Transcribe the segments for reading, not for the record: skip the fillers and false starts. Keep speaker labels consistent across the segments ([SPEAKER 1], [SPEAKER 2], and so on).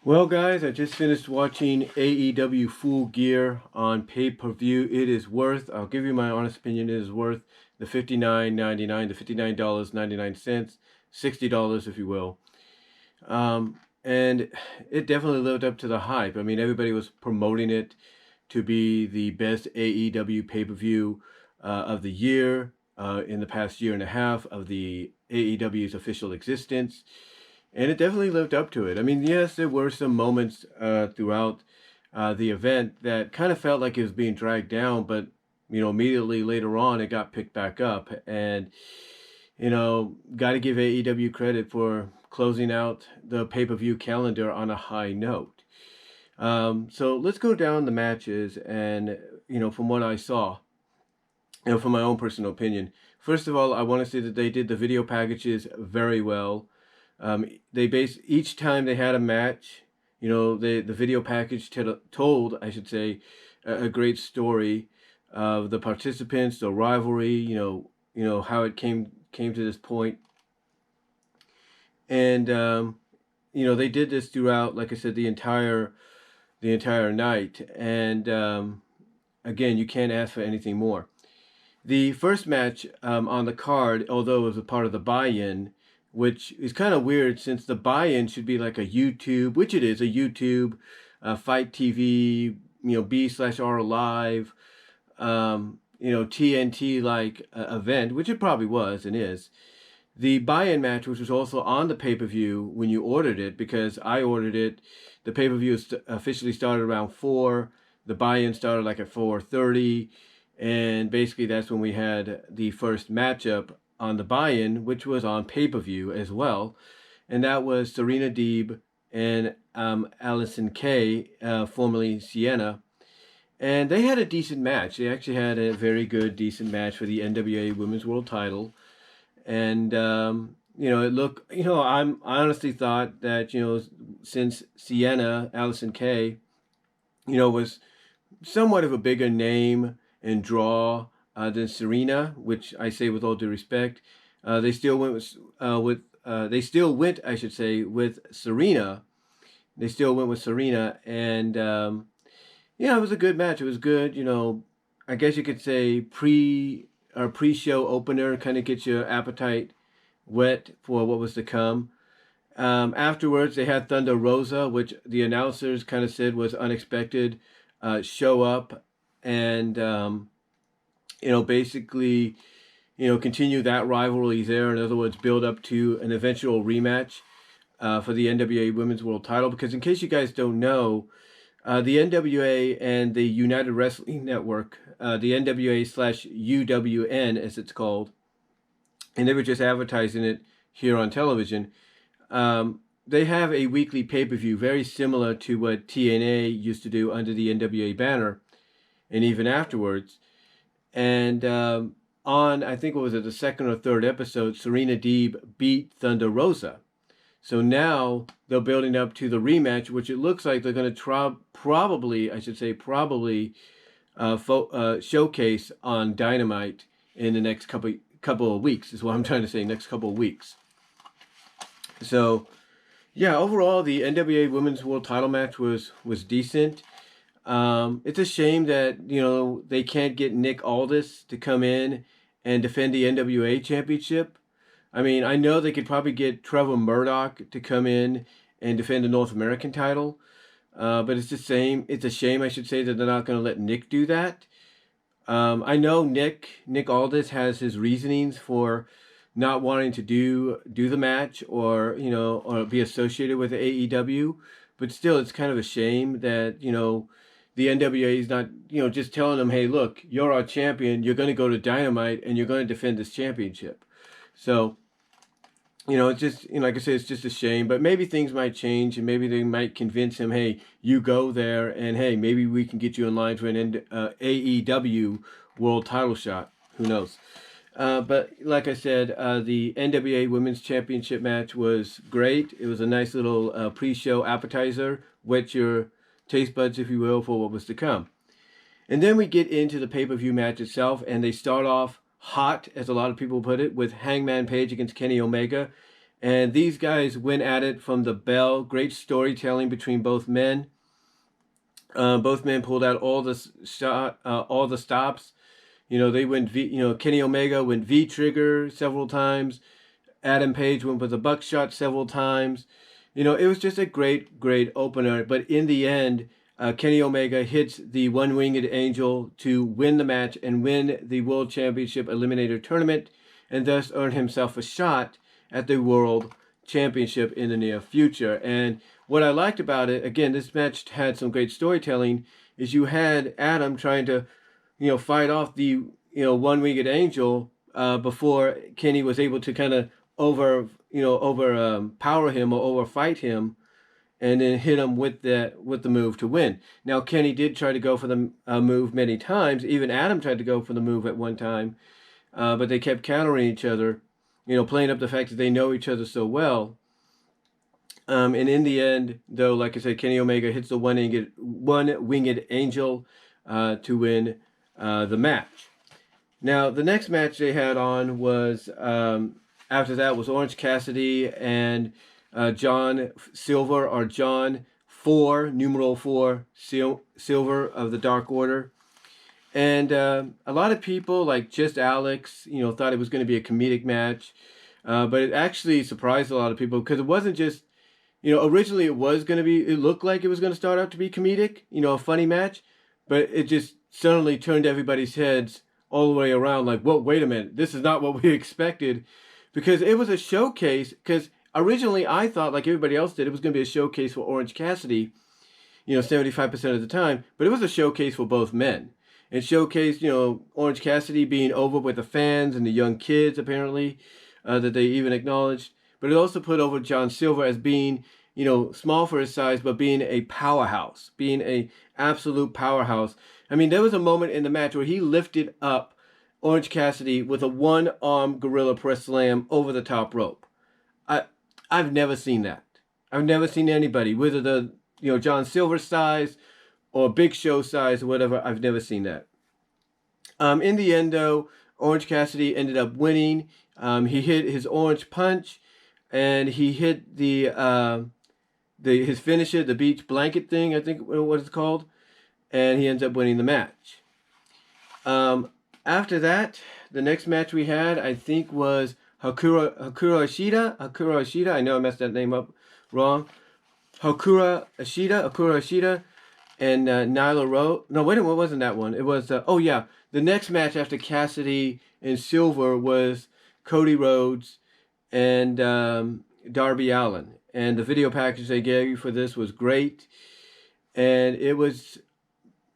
[SPEAKER 1] Well, guys, I just finished watching AEW Full Gear on pay-per-view. It is worth, I'll give you my honest opinion, it is worth the $59.99, the $59.99, $60 if you will. And it definitely lived up to the hype. I mean, everybody was promoting it to be the best AEW pay-per-view of the year, in the past year and a half of the AEW's official existence. And it definitely lived up to it. I mean, yes, there were some moments throughout the event that kind of felt like it was being dragged down, but immediately later on, it got picked back up. And got to give AEW credit for closing out the pay-per-view calendar on a high note. So let's go down the matches, and from what I saw, from my own personal opinion. First of all, I want to say that they did the video packages very well. They each time they had a match, the video package told, I should say, a great story of the participants, the rivalry, how it came to this point. And they did this throughout, like I said, the entire night. And again, you can't ask for anything more. The first match on the card, although it was a part of the buy-in, which is kind of weird since the buy-in should be like a YouTube, which it is, a YouTube, Fight TV, B/R Live, TNT-like event, which it probably was and is. The buy-in match, which was also on the pay-per-view when you ordered it, because I ordered it, the pay-per-view officially started around 4, the buy-in started like at 4:30, and basically that's when we had the first matchup on the buy-in, which was on pay-per-view as well, and that was Serena Deeb and Allison Kay, formerly Sienna, and they had a decent match. They actually had a very good, decent match for the NWA Women's World Title, and it looked, I honestly thought that since Sienna, Allison Kay, was somewhat of a bigger name and draw than Serena, which I say with all due respect. They still went I should say, with Serena. They still went with Serena, and it was a good match. It was good. I guess you could say pre-show opener, kind of gets your appetite wet for what was to come. Afterwards, they had Thunder Rosa, which the announcers kind of said was unexpected. Show up and basically, continue that rivalry there. In other words, build up to an eventual rematch for the NWA Women's World Title. Because in case you guys don't know, the NWA and the United Wrestling Network, the NWA/UWN as it's called, and they were just advertising it here on television. They have a weekly pay-per-view very similar to what TNA used to do under the NWA banner, and even afterwards. And on, I think, what was it, the second or third episode, Serena Deeb beat Thunder Rosa. So now they're building up to the rematch, which it looks like they're going to probably showcase on Dynamite in the next couple of weeks, is what I'm trying to say, next couple of weeks. So, yeah, overall, the NWA Women's World Title match was decent. It's a shame that, they can't get Nick Aldis to come in and defend the NWA Championship. I mean, I know they could probably get Trevor Murdoch to come in and defend the North American title, but it's a shame, I should say, that they're not going to let Nick do that. I know Nick Aldis has his reasonings for not wanting to do the match or be associated with AEW, but still, it's kind of a shame that the NWA is not just telling them, hey, look, you're our champion, you're going to go to Dynamite and you're going to defend this championship. So it's just, like I said, it's just a shame, but maybe things might change and maybe they might convince him, hey, you go there and hey, maybe we can get you in line for an AEW World Title shot. Who knows? But like I said, the NWA Women's Championship match was great. It was a nice little pre-show appetizer, whet your taste buds, if you will, for what was to come. And then we get into the pay-per-view match itself, and they start off hot, as a lot of people put it, with Hangman Page against Kenny Omega. And these guys went at it from the bell. Great storytelling between both men. Both men pulled out all the stops. They went Kenny Omega went V trigger several times. Adam Page went with a buckshot several times. It was just a great, great opener. But in the end, Kenny Omega hits the one-winged angel to win the match and win the World Championship Eliminator Tournament, and thus earn himself a shot at the World Championship in the near future. And what I liked about it, again, this match had some great storytelling, is you had Adam trying to, fight off the, one-winged angel before Kenny was able to kind of power him or overfight him, and then hit him with the move to win. Now Kenny did try to go for the move many times. Even Adam tried to go for the move at one time, but they kept countering each other, playing up the fact that they know each other so well. And in the end, though, like I said, Kenny Omega hits the one-winged angel to win the match. Now, the next match they had on was, after that, was Orange Cassidy and John Silver, or John 4, numeral 4, Silver of the Dark Order. And a lot of people, like just Alex, thought it was going to be a comedic match. But it actually surprised a lot of people, because it wasn't just, originally it looked like it was going to start out to be comedic, a funny match. But it just suddenly turned everybody's heads all the way around, like, whoa, wait a minute, this is not what we expected. Because it was a showcase, because originally I thought, like everybody else did, it was going to be a showcase for Orange Cassidy, 75% of the time. But it was a showcase for both men. It showcased, Orange Cassidy being over with the fans and the young kids, apparently, that they even acknowledged. But it also put over John Silver as being, small for his size, but being a powerhouse, being a absolute powerhouse. I mean, there was a moment in the match where he lifted up Orange Cassidy with a one-arm gorilla press slam over the top rope. I've never seen that. I've never seen anybody, whether the John Silver size or Big Show size or whatever. I've never seen that. In the end, though, Orange Cassidy ended up winning. He hit his orange punch, and he hit his finisher, the beach blanket thing, I think what it's called, and he ends up winning the match. After that, the next match we had, I think, was Hikaru Ishida. I know I messed that name up wrong. Hikaru Ishida, and Nyla Rose. No, wait a minute, what wasn't that one? It was, the next match after Cassidy and Silver was Cody Rhodes and Darby Allin. And the video package they gave you for this was great. And it was,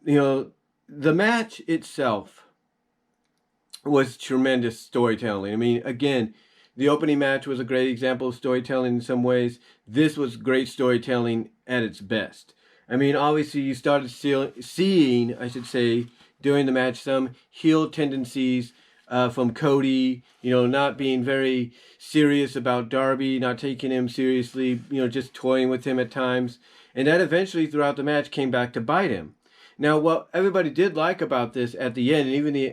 [SPEAKER 1] the match itself was tremendous storytelling. I mean, again, the opening match was a great example of storytelling in some ways. This was great storytelling at its best. I mean, obviously you started seeing, I should say, during the match, some heel tendencies from Cody, not being very serious about Darby, not taking him seriously, just toying with him at times. And that eventually throughout the match came back to bite him. Now, what everybody did like about this at the end,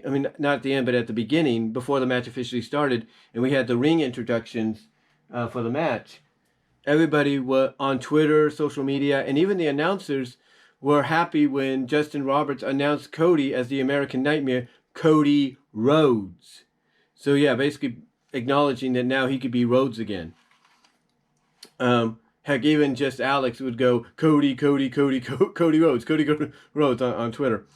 [SPEAKER 1] and not at the end, but at the beginning, before the match officially started, and we had the ring introductions for the match, everybody on Twitter, social media, and even the announcers were happy when Justin Roberts announced Cody as the American Nightmare, Cody Rhodes. So yeah, basically acknowledging that now he could be Rhodes again. Heck, even just Alex would go Cody Rhodes on Twitter.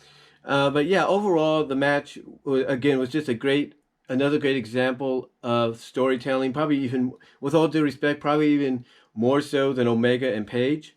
[SPEAKER 1] But yeah, overall the match again was just another great example of storytelling. Probably even, with all due respect, probably even more so than Omega and Page.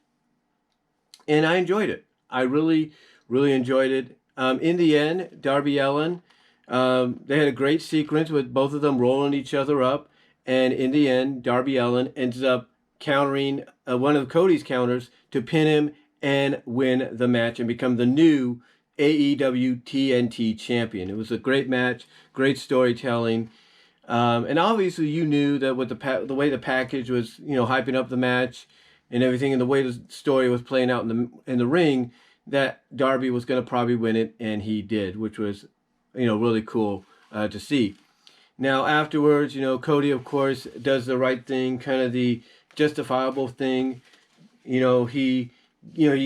[SPEAKER 1] And I enjoyed it. I really, really enjoyed it. In the end, Darby Allin, they had a great sequence with both of them rolling each other up. And in the end, Darby Allin ends up countering one of Cody's counters to pin him and win the match and become the new AEW TNT champion. It was a great match, great storytelling. And obviously you knew that with the way the package was, hyping up the match and everything, and the way the story was playing out in the ring, that Darby was going to probably win it, and he did, which was, really cool to see. Now afterwards, Cody of course does the right thing, kind of the justifiable thing. He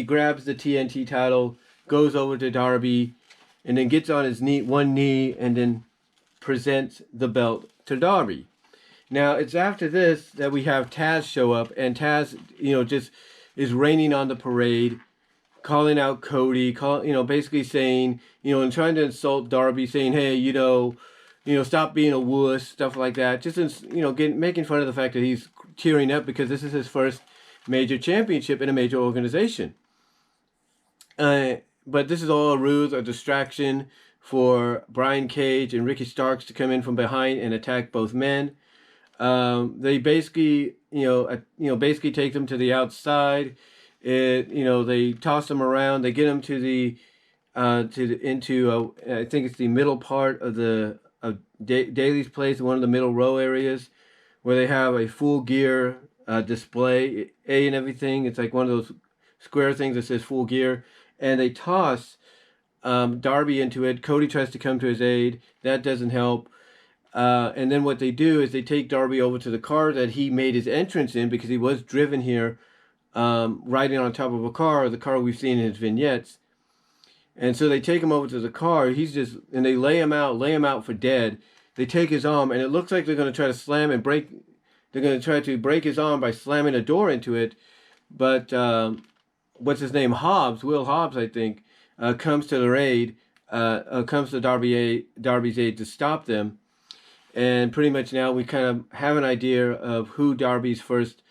[SPEAKER 1] grabs the TNT title, goes over to Darby, and then gets on his one knee, and then presents the belt to Darby. Now it's after this that we have Taz show up, and Taz, just is raining on the parade, calling out Cody, basically saying, and trying to insult Darby, saying, hey, stop being a wuss, stuff like that. Just, making fun of the fact that he's tearing up because this is his first major championship in a major organization. But this is all a ruse, a distraction for Brian Cage and Ricky Starks to come in from behind and attack both men. They basically, basically take them to the outside. They toss them around. They get them to I think it's the middle part of Daly's place, one of the middle row areas, where they have a full gear display, and everything. It's like one of those square things that says full gear, and they toss Darby into it. Cody tries to come to his aid. That doesn't help. And then what they do is they take Darby over to the car that he made his entrance in, because he was driven here riding on top of a car, the car we've seen in his vignettes. And so they take him over to the car. And they lay him out for dead. They take his arm, and it looks like they're going to try to slam and break. They're going to try to break his arm by slamming a door into it. But what's his name? Will Hobbs, I think, comes to their aid. Comes to Darby's aid to stop them. And pretty much now we kind of have an idea of who Darby's first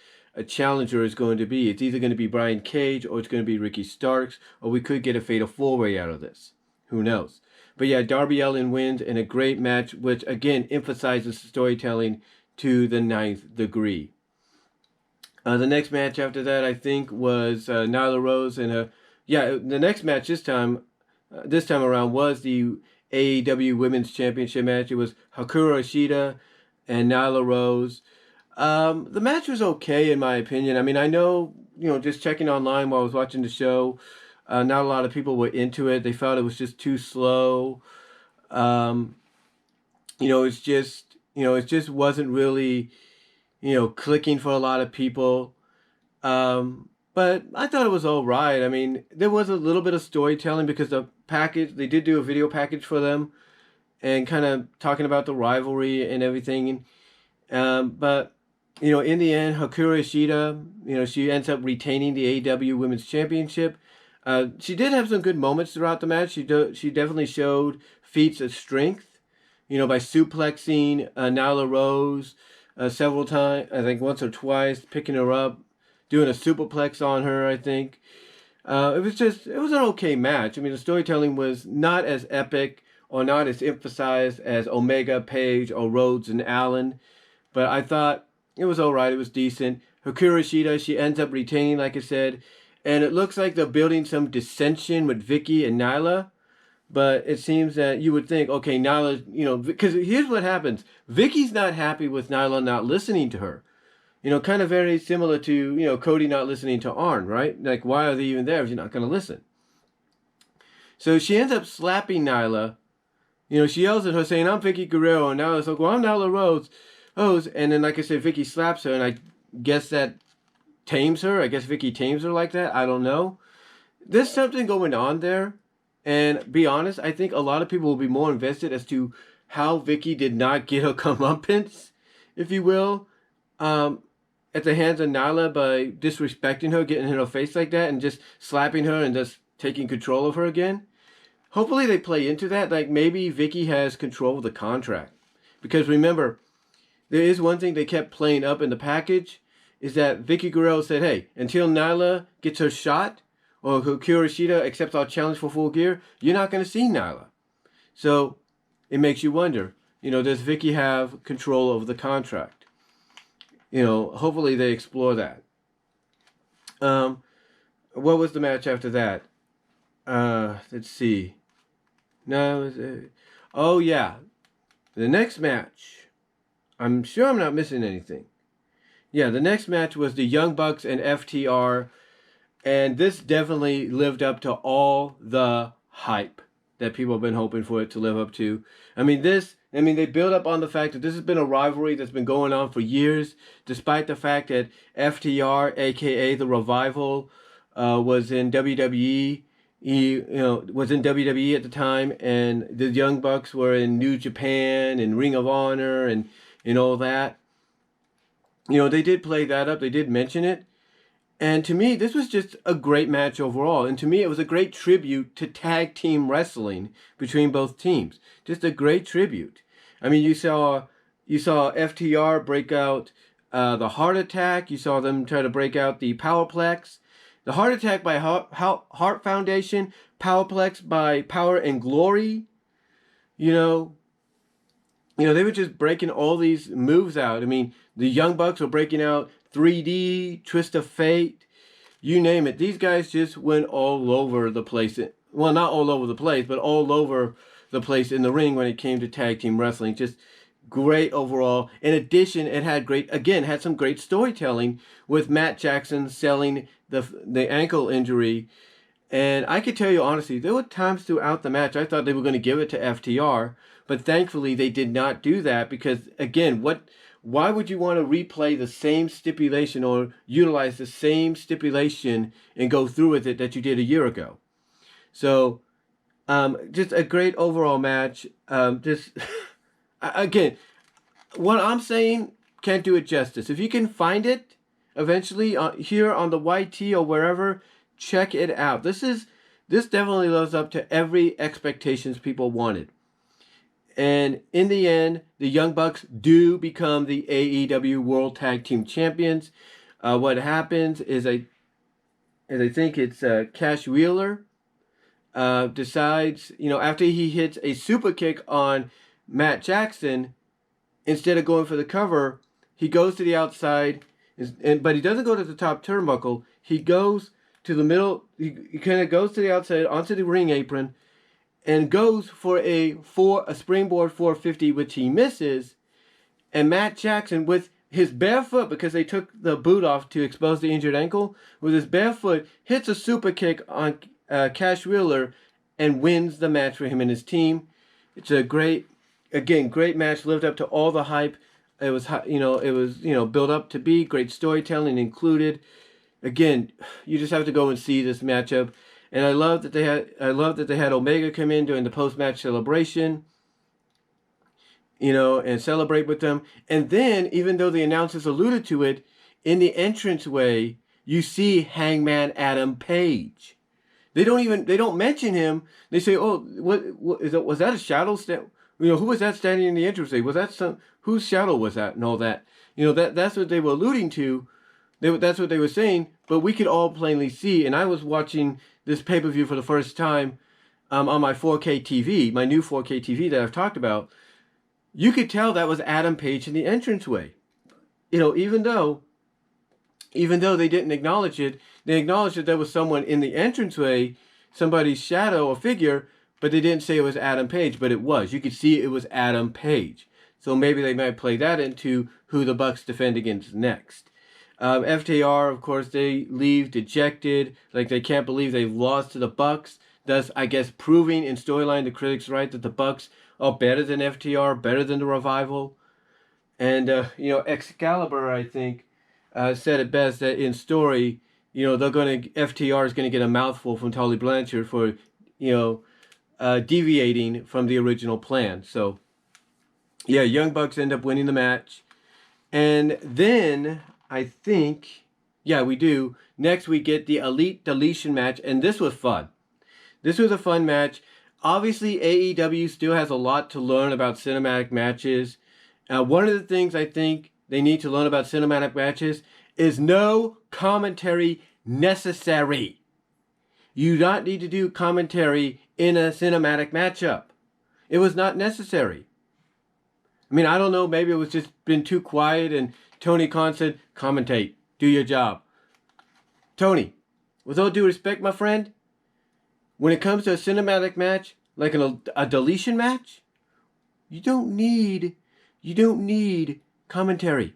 [SPEAKER 1] challenger is going to be. It's either going to be Brian Cage, or it's going to be Ricky Starks, or we could get a fatal four-way out of this. Who knows? But yeah, Darby Allin wins in a great match, which again emphasizes storytelling to the 9th degree. The next match after that, I think, was Nyla Rose and the next match this time around was the AEW Women's Championship match. It was Hikaru Shida and Nyla Rose. The match was okay in my opinion. I mean, I know, just checking online while I was watching the show, not a lot of people were into it. They felt it was just too slow. It just wasn't really, clicking for a lot of people. But I thought it was all right. I mean, there was a little bit of storytelling because they did do a video package for them and kind of talking about the rivalry and everything. But, in the end, Hikaru Shida, she ends up retaining the AEW Women's Championship. She did have some good moments throughout the match. She definitely showed feats of strength, by suplexing Nyla Rose several times, I think once or twice, picking her up, doing a superplex on her, I think. It was an okay match. I mean, the storytelling was not as epic or not as emphasized as Omega, Page, or Rhodes and Allen, but I thought it was all right. It was decent. Hikaru Shida, she ends up retaining, like I said, and it looks like they're building some dissension with Vicky and Nyla, but it seems that you would think, okay, Nyla, because here's what happens. Vicky's not happy with Nyla not listening to her. Kind of very similar to, Cody not listening to Arn, right? Like, why are they even there if you're not going to listen? So she ends up slapping Nyla. She yells at her saying, I'm Vicky Guerrero. And Nyla's like, well, I'm Nyla Rose. And then, like I said, Vicky slaps her. And I guess that tames her. I guess Vicky tames her like that. I don't know. There's something going on there. And be honest, I think a lot of people will be more invested as to how Vicky did not get her comeuppance, if you will, at the hands of Nyla by disrespecting her, getting in her face like that, and just slapping her and just taking control of her again. Hopefully they play into that. Like, maybe Vicky has control of the contract. Because remember, there is one thing they kept playing up in the package, is that Vicky Guerrero said, hey, until Nyla gets her shot, or Hikaru Shida accepts our challenge for Full Gear, you're not going to see Nyla. So it makes you wonder, does Vicky have control over the contract? Hopefully they explore that. What was the match after that? Let's see. No, oh yeah. The next match. I'm sure I'm not missing anything. Yeah, the next match was the Young Bucks and FTR. And this definitely lived up to all the hype that people have been hoping for it to live up to. I mean, I mean, they build up on the fact that this has been a rivalry that's been going on for years, despite the fact that FTR, aka the Revival, was in WWE. Was in WWE at the time, and the Young Bucks were in New Japan and Ring of Honor and all that. They did play that up. They did mention it. And to me, this was just a great match overall. And to me, it was a great tribute to tag team wrestling between both teams. Just a great tribute. I mean, you saw FTR break out the Heart Attack. You saw them try to break out the Powerplex. The Heart Attack by Heart Foundation. Powerplex by Power and Glory. They were just breaking all these moves out. I mean, the Young Bucks were breaking out 3D, Twist of Fate, you name it. These guys just went all over the place. Well, not all over the place, but all over the place in the ring when it came to tag team wrestling. Just great overall. In addition, it had some great storytelling with Matt Jackson selling the ankle injury. And I could tell you honestly, there were times throughout the match I thought they were going to give it to FTR, but thankfully they did not do that because, again, why would you want to replay the same stipulation or utilize the same stipulation and go through with it that you did a year ago? So, just a great overall match. Again, what I'm saying can't do it justice. If you can find it eventually here on the YT or wherever, check it out. This definitely lives up to every expectations people wanted. And in the end, the Young Bucks do become the AEW World Tag Team Champions. What happens is I think it's Cash Wheeler decides, after he hits a super kick on Matt Jackson, instead of going for the cover, he goes to the outside, but he doesn't go to the top turnbuckle. He goes to the middle. He kind of goes to the outside onto the ring apron, and goes for a springboard 450, which he misses. And Matt Jackson, with his bare foot, because they took the boot off to expose the injured ankle, with his bare foot, hits a super kick on Cash Wheeler and wins the match for him and his team. It's a great match, lived up to all the hype. It was built up to be great storytelling included. Again, you just have to go and see this matchup. And I love that they had Omega come in during the post-match celebration, and celebrate with them. And then, even though the announcers alluded to it, in the entranceway, you see Hangman Adam Page. They don't mention him. They say, "Oh, was that a shadow? Who was that standing in the entranceway? Was that whose shadow was that?" And all that. That's what they were alluding to. That's what they were saying. But we could all plainly see. And I was watching this pay-per-view for the first time on my 4K TV, my new 4K TV that I've talked about. You could tell that was Adam Page in the entranceway. Even though they didn't acknowledge it, they acknowledged that there was someone in the entranceway, somebody's shadow or figure, but they didn't say it was Adam Page, but it was. You could see it was Adam Page. So maybe they might play that into who the Bucks defend against next. FTR, of course, they leave dejected, like they can't believe they've lost to the Bucks. Thus, I guess, proving in storyline the critics right that the Bucks are better than FTR, better than the Revival. And Excalibur, I think, said it best that in story, FTR is gonna get a mouthful from Tully Blanchard for deviating from the original plan. So, yeah, Young Bucks end up winning the match, and then I think, yeah, we do. Next, we get the Elite Deletion match, and this was fun. This was a fun match. Obviously, AEW still has a lot to learn about cinematic matches. One of the things I think they need to learn about cinematic matches is no commentary necessary. You don't need to do commentary in a cinematic matchup. It was not necessary. I mean, I don't know, maybe it was just been too quiet and Tony Khan said, commentate, do your job. Tony, with all due respect, my friend, when it comes to a cinematic match, like a deletion match, you don't need commentary.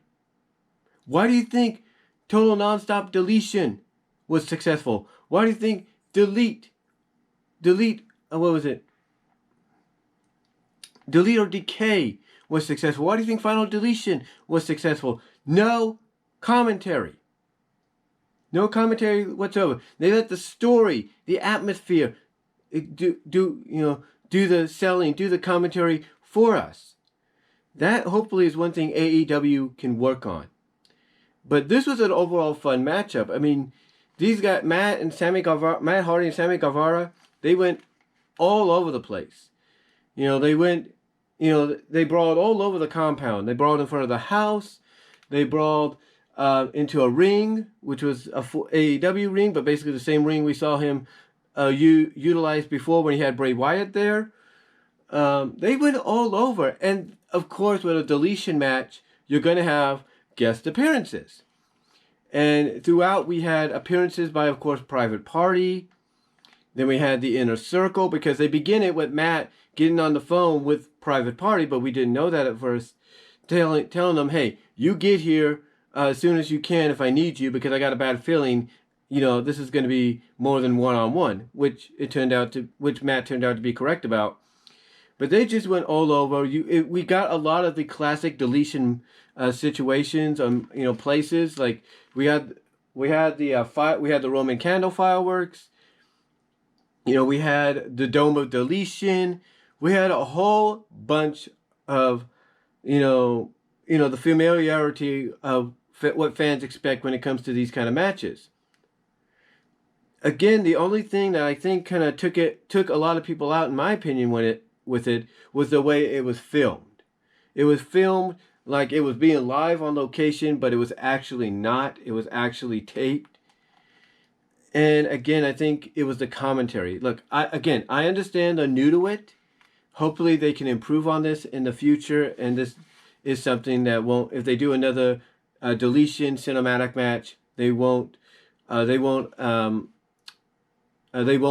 [SPEAKER 1] Why do you think Total Nonstop Deletion was successful? Why do you think Delete, what was it? Delete or Decay was successful. Why do you think Final Deletion was successful? No commentary. No commentary whatsoever. They let the story, the atmosphere, do the selling, do the commentary for us. That hopefully is one thing AEW can work on. But this was an overall fun matchup. I mean, these guys, Matt Hardy and Sammy Guevara, they went all over the place. They brawled all over the compound. They brawled in front of the house. They brawled into a ring, which was a AEW ring, but basically the same ring we saw him utilized before when he had Bray Wyatt there. They went all over. And, of course, with a deletion match, you're going to have guest appearances. And throughout, we had appearances by, of course, Private Party. Then we had the Inner Circle, because they begin it with Matt getting on the phone with Private Party, but we didn't know that at first. Telling them, hey, you get here as soon as you can if I need you, because I got a bad feeling, this is going to be more than one-on-one, which Matt turned out to be correct about. But they just went all over. We got a lot of the classic deletion situations, places like we had the Roman candle fireworks. We had the Dome of Deletion. We had a whole bunch of, the familiarity of what fans expect when it comes to these kind of matches. Again, the only thing that I think kind of took a lot of people out, in my opinion, with it was the way it was filmed. It was filmed like it was being live on location, but it was actually not. It was actually taped. And again, I think it was the commentary. Look, I understand they're new to it. Hopefully they can improve on this in the future. And this is something that won't, if they do another deletion cinematic match, they won't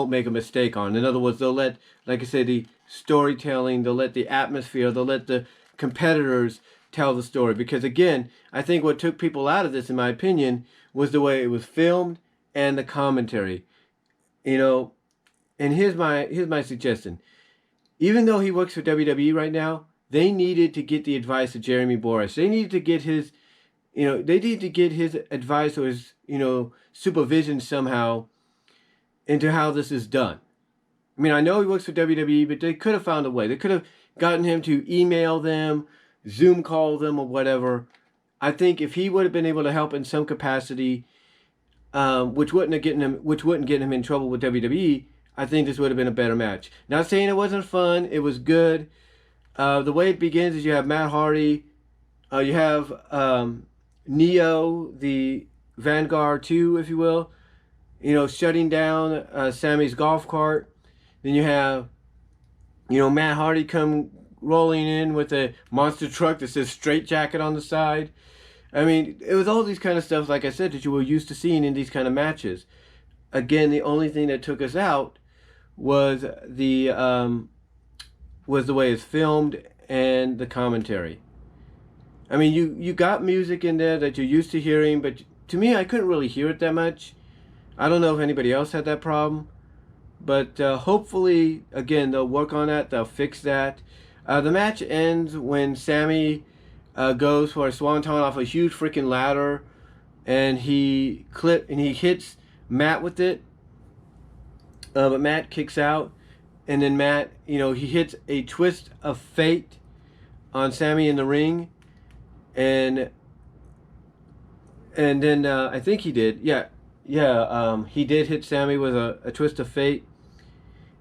[SPEAKER 1] make a mistake on. In other words, they'll let, like I said, the storytelling, they'll let the atmosphere, they'll let the competitors tell the story. Because again, I think what took people out of this, in my opinion, was the way it was filmed and the commentary. And here's my suggestion. Even though he works for WWE right now, they needed to get the advice of Jeremy Borash. They needed to get his, advice or his, supervision somehow into how this is done. I mean, I know he works for WWE, but they could have found a way. They could have gotten him to email them, Zoom call them, or whatever. I think if he would have been able to help in some capacity, which wouldn't get him in trouble with WWE, I think this would have been a better match. Not saying it wasn't fun. It was good. The way it begins is you have Matt Hardy. You have Neo, the Vanguard 2, if you will, shutting down Sammy's golf cart. Then you have, Matt Hardy come rolling in with a monster truck that says Straight Jacket on the side. I mean, it was all these kind of stuff, like I said, that you were used to seeing in these kind of matches. Again, the only thing that took us out was the way it's filmed and the commentary. I mean, you got music in there that you're used to hearing, but to me, I couldn't really hear it that much. I don't know if anybody else had that problem, but hopefully, again, they'll work on that. They'll fix that. The match ends when Sammy goes for a swanton off a huge freaking ladder, and he hits Matt with it. But Matt kicks out, and then Matt, he hits a twist of fate on Sammy in the ring, and then I think he did, he did hit Sammy with a twist of fate,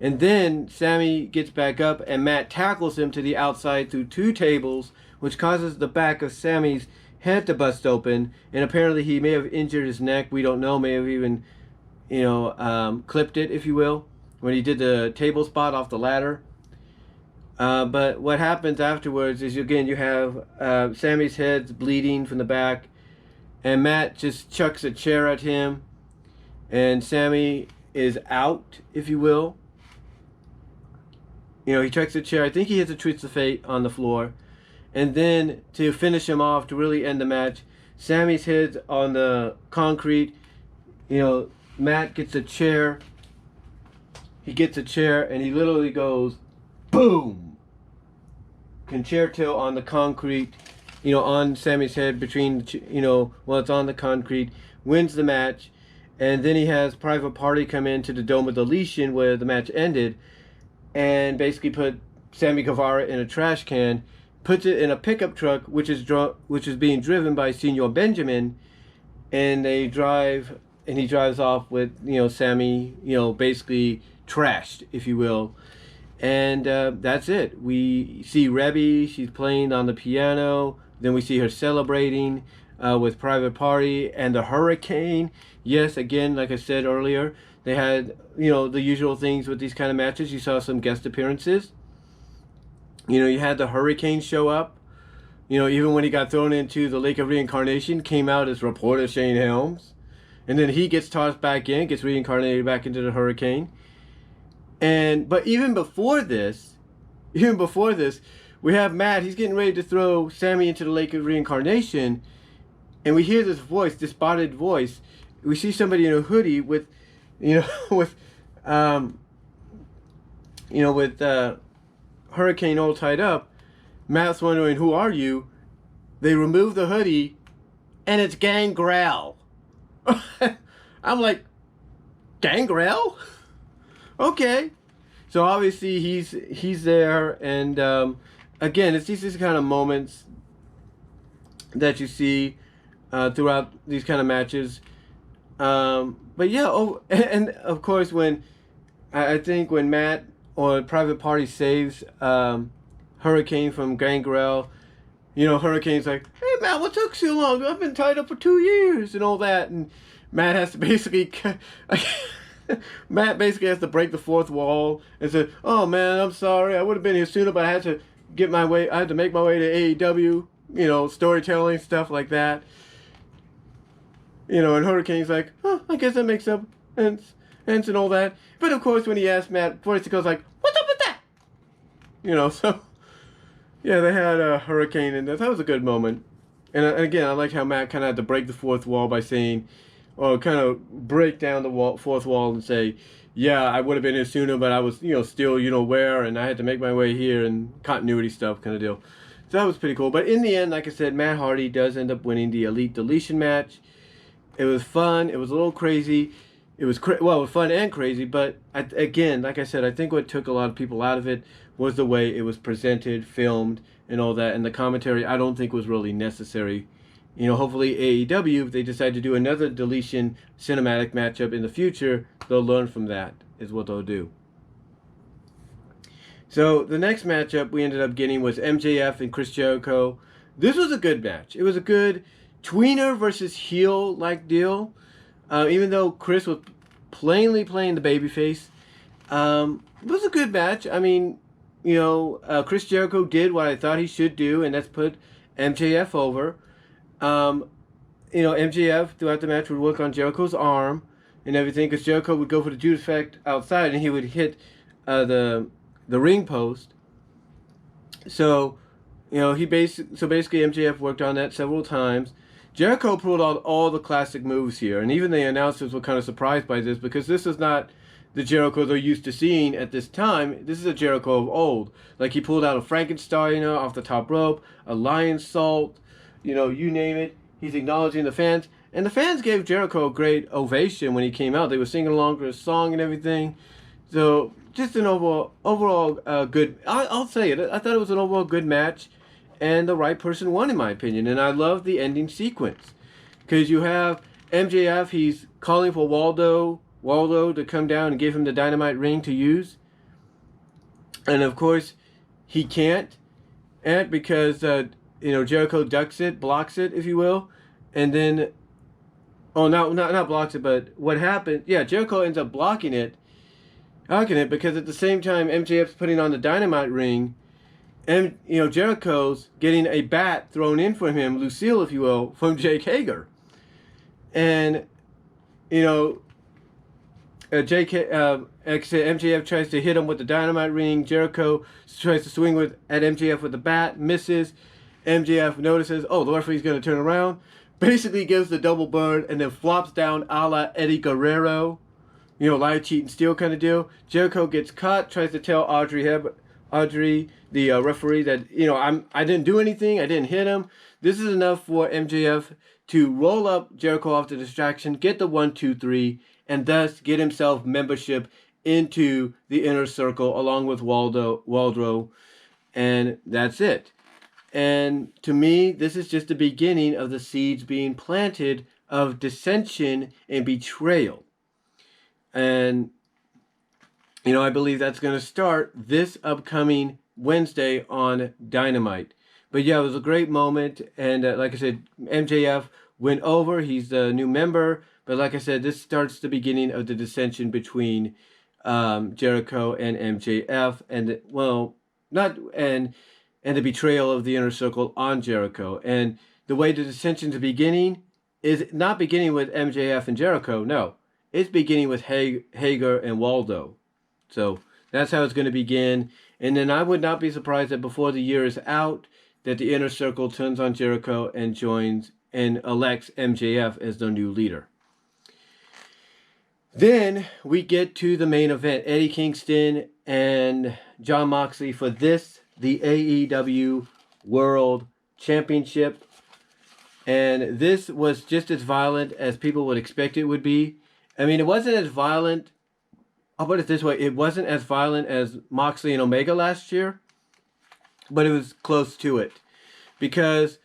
[SPEAKER 1] and then Sammy gets back up, and Matt tackles him to the outside through 2 tables, which causes the back of Sammy's head to bust open, and apparently he may have injured his neck. We don't know, may have even clipped it, if you will, when he did the table spot off the ladder. But what happens afterwards is, again, you have Sammy's head's bleeding from the back, and Matt just chucks a chair at him, and Sammy is out, if you will. He chucks a chair. I think he hits a twist of fate on the floor. And then to finish him off, to really end the match, Sammy's head's on the concrete. Matt gets a chair. He gets a chair, and he literally goes, boom. concerto on the concrete, on Sammy's head between, while it's on the concrete, wins the match. And then he has Private Party come into the Dome of Deletion where the match ended and basically put Sammy Guevara in a trash can, puts it in a pickup truck, which is being driven by Senor Benjamin, and he drives off with, Sammy, basically trashed, if you will. And that's it. We see Rebby, she's playing on the piano. Then we see her celebrating with Private Party and the Hurricane. Yes, again, like I said earlier, they had, the usual things with these kind of matches. You saw some guest appearances. You had the Hurricane show up. Even when he got thrown into the Lake of Reincarnation, came out as reporter Shane Helms. And then he gets tossed back in, gets reincarnated back into the Hurricane. But even before this, we have Matt, he's getting ready to throw Sammy into the Lake of Reincarnation. And we hear this voice, this spotted voice. We see somebody in a hoodie with Hurricane all tied up. Matt's wondering, who are you? They remove the hoodie, and it's Gangrel. I'm like, Gangrel? Okay. So obviously he's there, and again, it's these kind of moments that you see throughout these kind of matches. But yeah, and of course when I think when Matt or Private Party saves Hurricane from Gangrel, Hurricane's like, hey Matt, what took so long? I've been tied up for 2 years and all that, and Matt has to basically has to break the fourth wall and say, oh man, I'm sorry, I would have been here sooner, but I had to make my way to AEW, storytelling, stuff like that. And Hurricane's like, oh, I guess that makes sense and all that. But of course, when he asked Matt, Forrest goes like, what's up with that? So, yeah, they had a Hurricane in there. That was a good moment. And again, I like how Matt kind of had to break the fourth wall by saying, or kind of break down the fourth wall and say, yeah, I would have been here sooner, but I was, still, where, and I had to make my way here, and continuity stuff kind of deal. So that was pretty cool. But in the end, like I said, Matt Hardy does end up winning the Elite Deletion match. It was fun. It was a little crazy. It was it was fun and crazy. But again, like I said, I think what took a lot of people out of it was the way it was presented, filmed, and all that. And the commentary, I don't think was really necessary. Hopefully AEW, if they decide to do another Deletion cinematic matchup in the future, they'll learn from that, is what they'll do. So the next matchup we ended up getting was MJF and Chris Jericho. This was a good match. It was a good tweener versus heel like deal. Even though Chris was plainly playing the babyface, it was a good match. I mean, Chris Jericho did what I thought he should do, and that's put MJF over. MJF throughout the match would work on Jericho's arm and everything, because Jericho would go for the Judas effect outside, and he would hit the ring post. So, basically MJF worked on that several times. Jericho pulled out all the classic moves here, and even the announcers were kind of surprised by this, because this is not the Jericho they're used to seeing at this time. This is a Jericho of old. Like, he pulled out a Frankensteiner off the top rope, a lion salt, you name it. He's acknowledging the fans, and the fans gave Jericho a great ovation when he came out. They were singing along to his song and everything. So just an overall good. I'll say it. I thought it was an overall good match, and the right person won, in my opinion. And I love the ending sequence, because you have MJF. He's calling for Waldo to come down and give him the dynamite ring to use, and of course he can't, and because Jericho ducks it, blocks it, if you will, and then, not blocks it, but what happened? Yeah, Jericho ends up blocking it, because at the same time MJF's putting on the dynamite ring, and Jericho's getting a bat thrown in for him, Lucille, if you will, from Jake Hager, and MJF tries to hit him with the dynamite ring. Jericho tries to swing at MJF with the bat, misses. MJF notices, the referee's going to turn around, basically gives the double bird, and then flops down a la Eddie Guerrero, lie, cheat, and steal kind of deal. Jericho gets caught, tries to tell Audrey Audrey, the referee, that I didn't do anything. I didn't hit him. This is enough for MJF to roll up Jericho off the distraction, get the 1-2-3, and thus get himself membership into the Inner Circle along with Waldro, and that's it. And to me, this is just the beginning of the seeds being planted of dissension and betrayal. And I believe that's going to start this upcoming Wednesday on Dynamite. But yeah, it was a great moment. And like I said, MJF went over. He's the new member. But like I said, this starts the beginning of the dissension between Jericho and MJF. And, and the betrayal of the Inner Circle on Jericho. And the way the dissensions are beginning is not beginning with MJF and Jericho. No, it's beginning with Hager and Waldo. So that's how it's going to begin. And then I would not be surprised that before the year is out, that the Inner Circle turns on Jericho and joins and elects MJF as their new leader. Then we get to the main event, Eddie Kingston and Jon Moxley for the AEW World Championship. And this was just as violent as people would expect it would be. I mean, it wasn't as violent. I'll put it this way. It wasn't as violent as Moxley and Omega last year, but it was close to it. Because,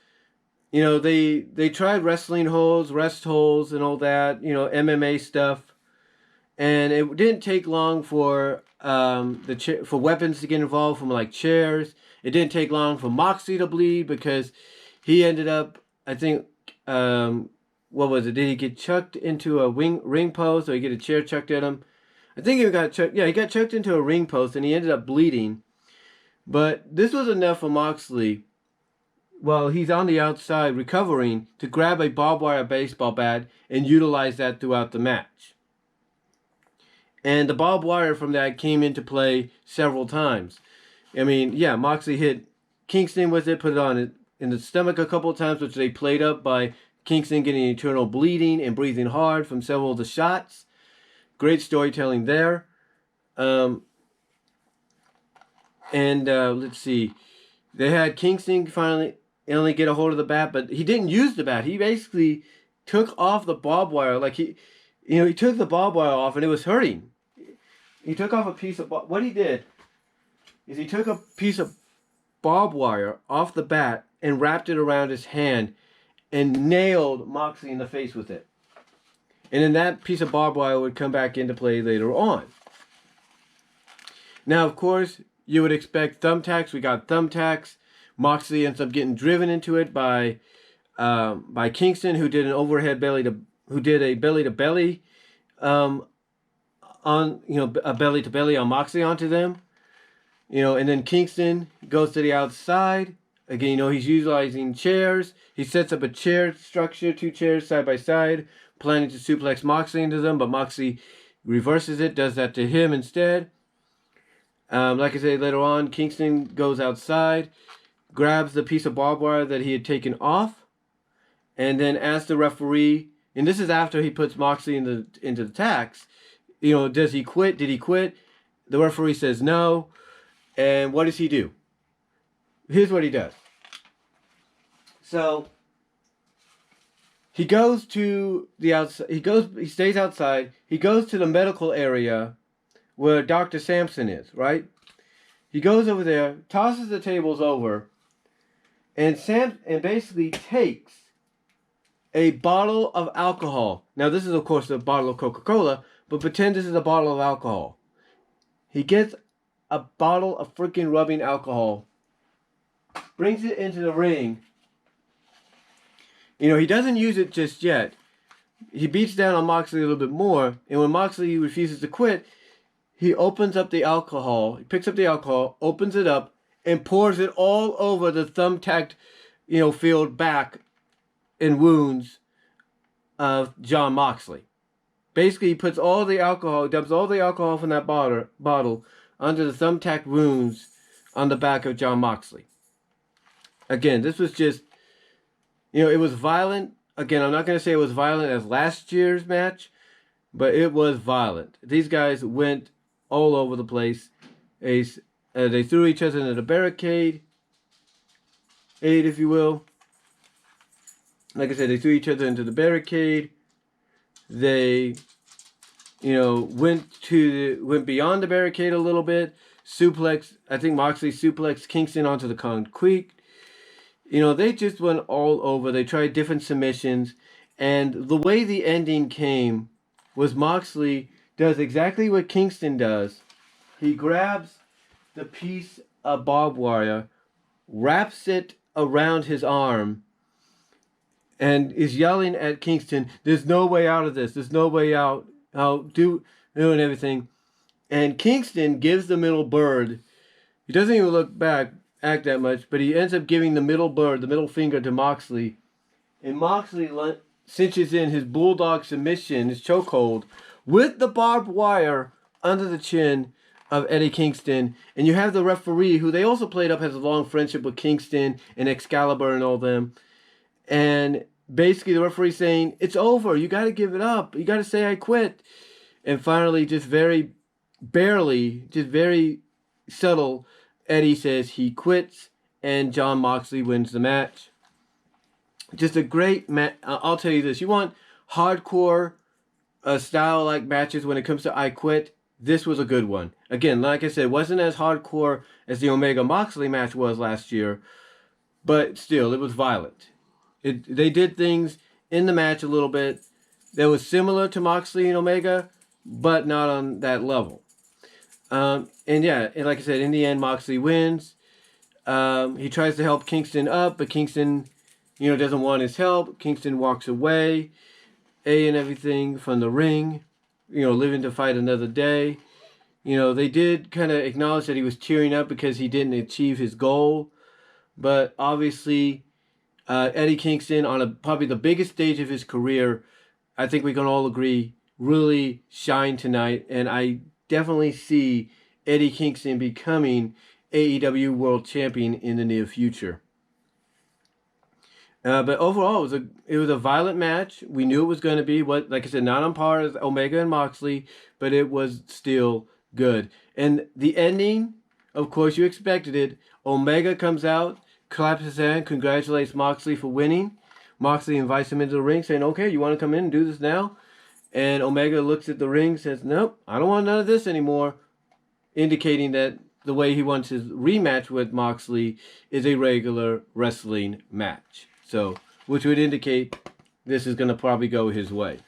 [SPEAKER 1] they tried wrestling holds, rest holds, and all that, MMA stuff. And it didn't take long for for weapons to get involved, from like chairs. It didn't take long for Moxley to bleed because he ended up, I think, what was it? Did he get chucked into a ring post, or he get a chair chucked at him? I think he got chucked. Yeah, he got chucked into a ring post, and he ended up bleeding. But this was enough for Moxley, while he's on the outside recovering, to grab a barbed wire baseball bat and utilize that throughout the match. And the barbed wire from that came into play several times. I mean, yeah, Moxley hit Kingston with it, put it on in the stomach a couple of times, which they played up by Kingston getting internal bleeding and breathing hard from several of the shots. Great storytelling there. Let's see. They had Kingston finally only get a hold of the bat, but he didn't use the bat. He basically took off the barbed wire. Like he took the barbed wire off and it was hurting. He took off a piece of... What he did is he took a piece of barbed wire off the bat and wrapped it around his hand and nailed Moxley in the face with it. And then that piece of barbed wire would come back into play later on. Now, of course, you would expect thumbtacks. We got thumbtacks. Moxley ends up getting driven into it by Kingston, who did a belly to belly, on a belly to belly on Moxley onto them. And then Kingston goes to the outside. Again, he's utilizing chairs. He sets up a chair structure, 2 chairs side by side, planning to suplex Moxley into them, but Moxley reverses it, does that to him instead. Like I said, later on, Kingston goes outside, grabs the piece of barbed wire that he had taken off, and then asks the referee, and this is after he puts Moxley into the tacks, does he quit? Did he quit? The referee says no. And what does he do? Here's what he does. So he goes to the outside. He stays outside. He goes to the medical area where Dr. Sampson is, right? He goes over there, tosses the tables over, and basically takes a bottle of alcohol. Now, this is, of course, a bottle of Coca-Cola, but pretend this is a bottle of alcohol. He gets a bottle of freaking rubbing alcohol, brings it into the ring. He doesn't use it just yet. He beats down on Moxley a little bit more, and when Moxley refuses to quit, he opens up the alcohol. He picks up the alcohol, opens it up, and pours it all over the thumbtacked, filled back and wounds of Jon Moxley. Basically, he puts all the alcohol, dumps all the alcohol from that bottle onto the thumbtack wounds on the back of Jon Moxley. Again, this was just, it was violent. Again, I'm not going to say it was violent as last year's match, but it was violent. These guys went all over the place. They threw each other into the barricade, if you will. Like I said, they threw each other into the barricade. They, went beyond the barricade a little bit. I think Moxley suplexed Kingston onto the concrete. They just went all over. They tried different submissions. And the way the ending came was Moxley does exactly what Kingston does. He grabs the piece of barbed wire, wraps it around his arm, and is yelling at Kingston, "There's no way out of this. There's no way out. I'll do and everything." And Kingston gives the middle bird. He doesn't even act that much, but he ends up giving the middle finger to Moxley. And Moxley cinches in his bulldog submission, his chokehold, with the barbed wire under the chin of Eddie Kingston. And you have the referee, who they also played up, has a long friendship with Kingston and Excalibur and all them. And basically the referee saying, "It's over. You got to give it up. You got to say I quit." And finally, just very barely, just very subtle, Eddie says he quits, and Jon Moxley wins the match. Just a great match. I'll tell you this. You want hardcore style-like matches when it comes to I Quit? This was a good one. Again, like I said, it wasn't as hardcore as the Omega-Moxley match was last year, but still, it was violent. They did things in the match a little bit that was similar to Moxley and Omega, but not on that level. And like I said, in the end, Moxley wins. He tries to help Kingston up, but Kingston, doesn't want his help. Kingston walks away, and everything from the ring, living to fight another day. They did kind of acknowledge that he was tearing up because he didn't achieve his goal. But obviously, Eddie Kingston, on probably the biggest stage of his career, I think we can all agree, really shined tonight. And I definitely see Eddie Kingston becoming AEW World Champion in the near future. But overall, it was a violent match. We knew it was going to be, like I said, not on par as Omega and Moxley, but it was still good. And the ending, of course, you expected it. Omega comes out, claps his hand, congratulates Moxley for winning. Moxley invites him into the ring, saying, "Okay, you want to come in and do this now?" And Omega looks at the ring, says, "Nope, I don't want none of this anymore," indicating that the way he wants his rematch with Moxley is a regular wrestling match. So, which would indicate this is going to probably go his way.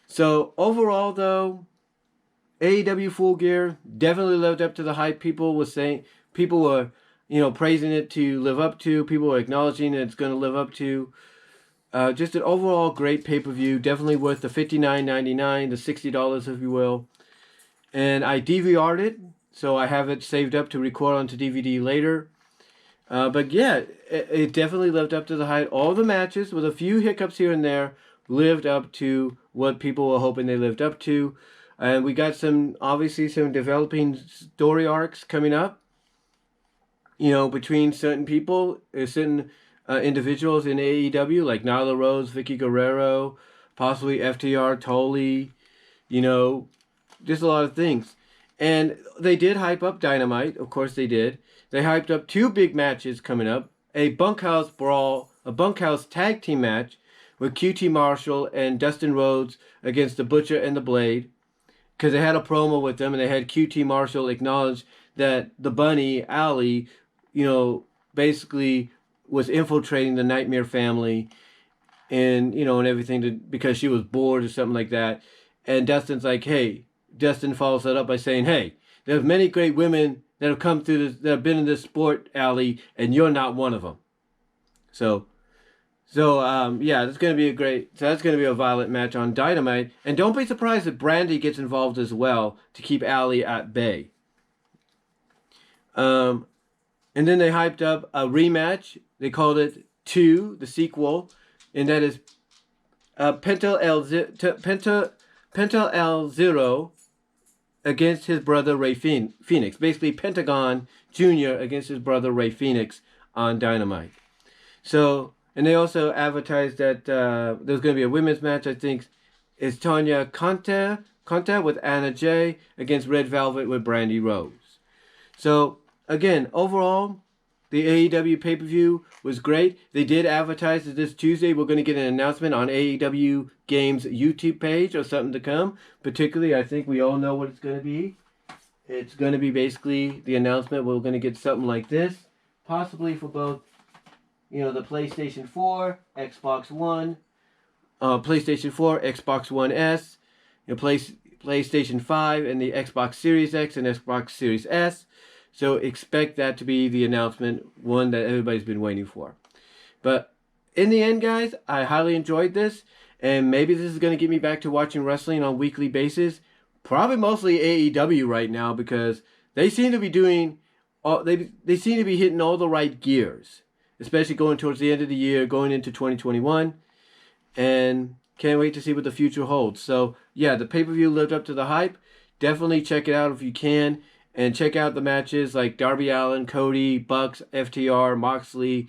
[SPEAKER 1] So, overall, though, AEW Full Gear definitely lived up to the hype people were, praising it to live up to. People were acknowledging it's going to live up to. Just an overall great pay-per-view. Definitely worth the $59.99, the $60, if you will. And I DVR'd it, so I have it saved up to record onto DVD later. But yeah, it definitely lived up to the hype. All the matches, with a few hiccups here and there, lived up to what people were hoping they lived up to. And we got some developing story arcs coming up, between certain people, certain individuals in AEW, like Nyla Rose, Vicky Guerrero, possibly FTR, Tully, just a lot of things. And they did hype up Dynamite, of course they did. They hyped up two big matches coming up. A bunkhouse brawl, a bunkhouse tag team match with QT Marshall and Dustin Rhodes against the Butcher and the Blade. Because they had a promo with them, and they had QT Marshall acknowledge that the bunny, Allie, basically was infiltrating the Nightmare family and, and everything because she was bored or something like that. And Dustin's like, hey, Dustin follows that up by saying, "Hey, there's many great women that have come through this, that have been in this sport, Allie, and you're not one of them." So that's going to be that's going to be a violent match on Dynamite. And don't be surprised if Brandy gets involved as well to keep Allie at bay. And then they hyped up a rematch. They called it 2, the sequel. And that is Penta El Zero against his brother Ray Phoenix. Basically, Pentagon Jr. against his brother Ray Phoenix on Dynamite. So, and they also advertised that there's going to be a women's match, I think. It's Tanya Conta with Anna Jay against Red Velvet with Brandy Rose. So, again, overall, the AEW pay-per-view was great. They did advertise that this Tuesday we're going to get an announcement on AEW Games YouTube page or something to come. Particularly, I think we all know what it's going to be. It's going to be basically the announcement. We're going to get something like this. Possibly for both, the PlayStation 4, Xbox One, PlayStation 4, Xbox One S, PlayStation 5, and the Xbox Series X and Xbox Series S. So expect that to be the announcement, one that everybody's been waiting for. But in the end, guys, I highly enjoyed this. And maybe this is going to get me back to watching wrestling on a weekly basis. Probably mostly AEW right now because they seem to be doing, they seem to be hitting all the right gears. Especially going towards the end of the year, going into 2021. And can't wait to see what the future holds. So, yeah, the pay-per-view lived up to the hype. Definitely check it out if you can. And check out the matches like Darby Allin, Cody, Bucks, FTR, Moxley,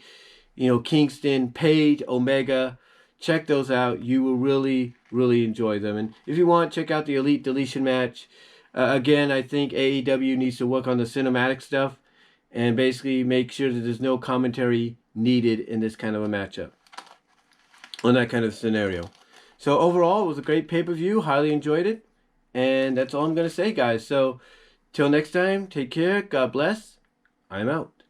[SPEAKER 1] Kingston, Page, Omega. Check those out. You will really, really enjoy them. And if you want, check out the Elite Deletion match. Again, I think AEW needs to work on the cinematic stuff and basically make sure that there's no commentary needed in this kind of a matchup. On that kind of scenario. So overall, it was a great pay-per-view. Highly enjoyed it. And that's all I'm going to say, guys. So till next time, take care. God bless. I'm out.